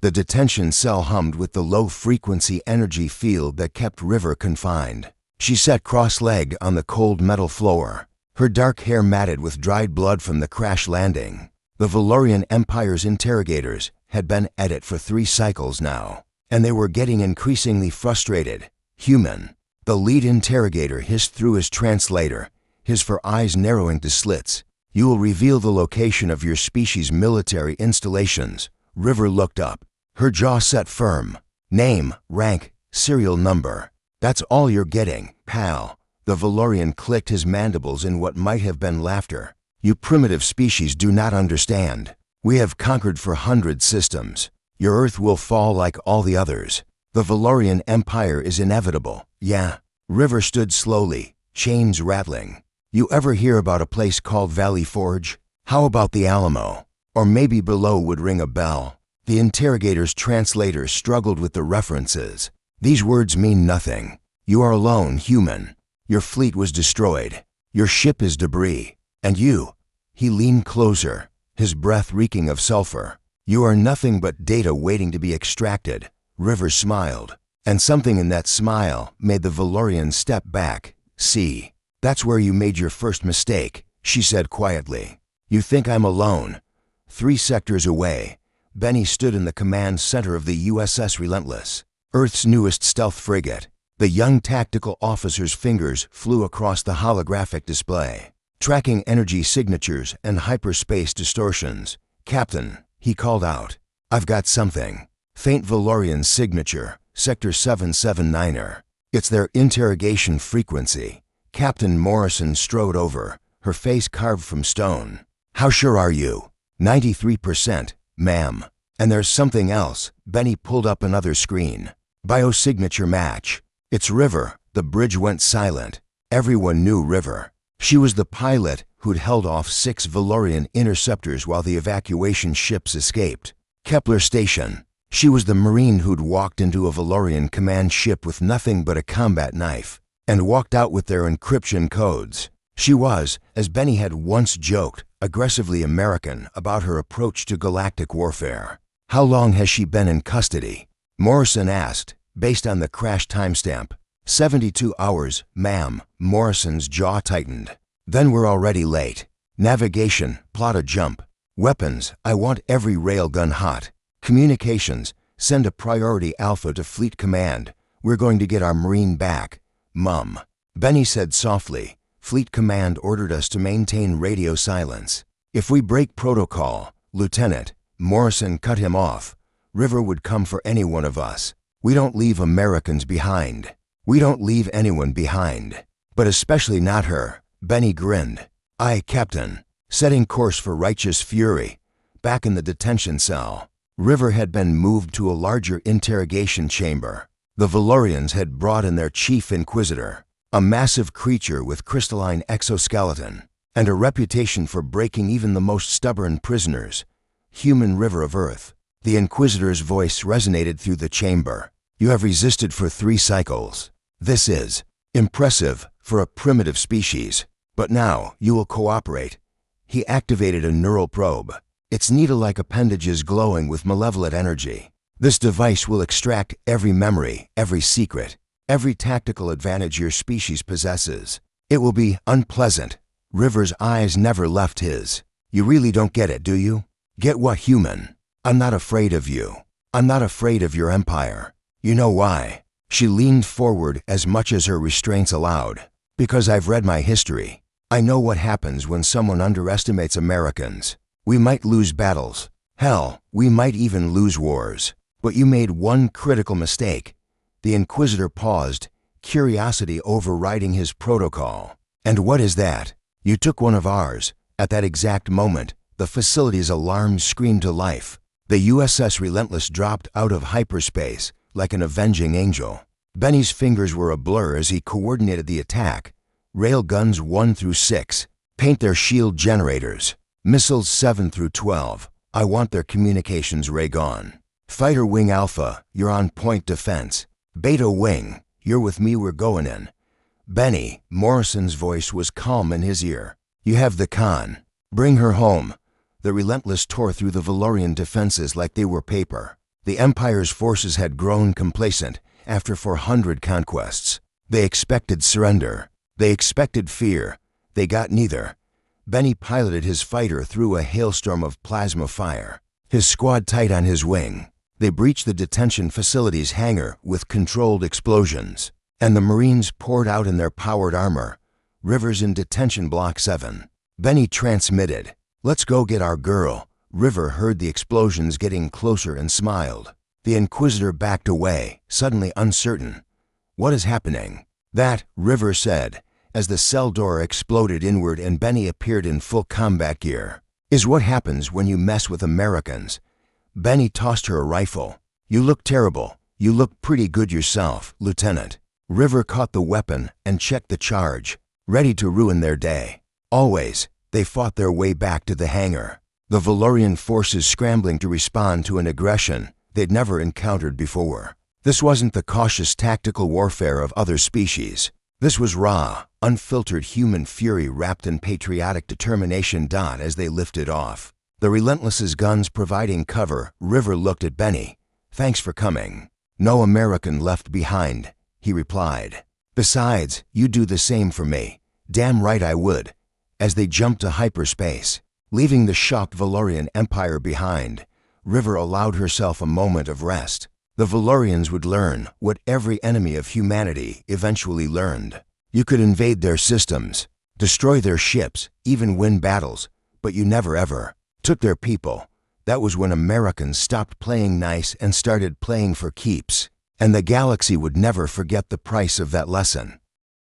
The detention cell hummed with the low-frequency energy field that kept River confined. She sat cross-legged on the cold metal floor, her dark hair matted with dried blood from the crash landing. The Valorian Empire's interrogators had been at it for 3 cycles now, and they were getting increasingly frustrated. Human. The lead interrogator hissed through his translator, his four eyes narrowing to slits. You will reveal the location of your species' military installations. River looked up, her jaw set firm. Name, rank, serial number. That's all you're getting, pal. The Valorian clicked his mandibles in what might have been laughter. You primitive species do not understand. We have conquered for 100 systems. Your Earth will fall like all the others. The Valorian Empire is inevitable. Yeah. River stood slowly, chains rattling. You ever hear about a place called Valley Forge? How about the Alamo? Or maybe below would ring a bell. The interrogator's translator struggled with the references. These words mean nothing. You are alone, human. Your fleet was destroyed. Your ship is debris. And you. He leaned closer, his breath reeking of sulfur. You are nothing but data waiting to be extracted. River smiled, and something in that smile made the Valorian step back. See, that's where you made your first mistake, she said quietly. You think I'm alone. 3 sectors away, Benny stood in the command center of the USS Relentless, Earth's newest stealth frigate. The young tactical officer's fingers flew across the holographic display, tracking energy signatures and hyperspace distortions. Captain, he called out. I've got something. Faint Valorian signature, Sector 779er. It's their interrogation frequency. Captain Morrison strode over, her face carved from stone. How sure are you? 93%, ma'am. And there's something else. Benny pulled up another screen. Biosignature match. It's River. The bridge went silent. Everyone knew River. She was the pilot who'd held off 6 Valorian interceptors while the evacuation ships escaped. Kepler Station. She was the Marine who'd walked into a Valorian command ship with nothing but a combat knife, and walked out with their encryption codes. She was, as Benny had once joked, aggressively American about her approach to galactic warfare. How long has she been in custody? Morrison asked, based on the crash timestamp. 72 hours, ma'am. Morrison's jaw tightened. Then we're already late. Navigation, plot a jump. Weapons, I want every railgun hot. Communications, send a priority alpha to Fleet Command. We're going to get our Marine back. Mum. Benny said softly, Fleet Command ordered us to maintain radio silence. If we break protocol, Lieutenant, Morrison cut him off. River would come for any one of us. We don't leave Americans behind. We don't leave anyone behind. But especially not her. Benny grinned. Aye, Captain. Setting course for righteous fury. Back in the detention cell, River had been moved to a larger interrogation chamber. The Valorians had brought in their chief inquisitor, a massive creature with crystalline exoskeleton, and a reputation for breaking even the most stubborn prisoners. Human River of Earth. The inquisitor's voice resonated through the chamber. You have resisted for 3 cycles. This is impressive for a primitive species. But now you will cooperate. He activated a neural probe, its needle-like appendages glowing with malevolent energy. This device will extract every memory, every secret, every tactical advantage your species possesses. It will be unpleasant. River's eyes never left his. You really don't get it, do you? Get what, human? I'm not afraid of you. I'm not afraid of your empire. You know why? She leaned forward as much as her restraints allowed. Because I've read my history. I know what happens when someone underestimates Americans. We might lose battles. Hell, we might even lose wars. But you made one critical mistake. The Inquisitor paused, curiosity overriding his protocol. And what is that? You took one of ours. At that exact moment, the facility's alarms screamed to life. The USS Relentless dropped out of hyperspace like an avenging angel. Benny's fingers were a blur as he coordinated the attack. Railguns 1 through 6. Paint their shield generators. Missiles 7 through 12. I want their communications ray gone. Fighter Wing Alpha, you're on point defense. Beta Wing, you're with me, we're going in. Benny, Morrison's voice was calm in his ear. You have the con. Bring her home. The Relentless tore through the Valorian defenses like they were paper. The Empire's forces had grown complacent after 400 conquests. They expected surrender. They expected fear. They got neither. Benny piloted his fighter through a hailstorm of plasma fire, his squad tight on his wing. They breached the detention facility's hangar with controlled explosions, and the Marines poured out in their powered armor. River's in detention block 7. Benny transmitted, "Let's go get our girl." River heard the explosions getting closer and smiled. The Inquisitor backed away, suddenly uncertain. "What is happening?" "That," River said, as the cell door exploded inward and Benny appeared in full combat gear, "is what happens when you mess with Americans." Benny tossed her a rifle. "You look terrible. You look pretty good yourself, Lieutenant." River caught the weapon and checked the charge, ready to ruin their day. Always, they fought their way back to the hangar, the Valorian forces scrambling to respond to an aggression they'd never encountered before. This wasn't the cautious tactical warfare of other species. This was raw, unfiltered human fury wrapped in patriotic determination. As they lifted off, the Relentless's guns providing cover, River looked at Benny. "Thanks for coming." "No American left behind," he replied. "Besides, you'd do the same for me." "Damn right I would." As they jumped to hyperspace, leaving the shocked Valorian Empire behind, River allowed herself a moment of rest. The Valorians would learn what every enemy of humanity eventually learned. You could invade their systems, destroy their ships, even win battles, but you never ever took their people. That was when Americans stopped playing nice and started playing for keeps. And the galaxy would never forget the price of that lesson.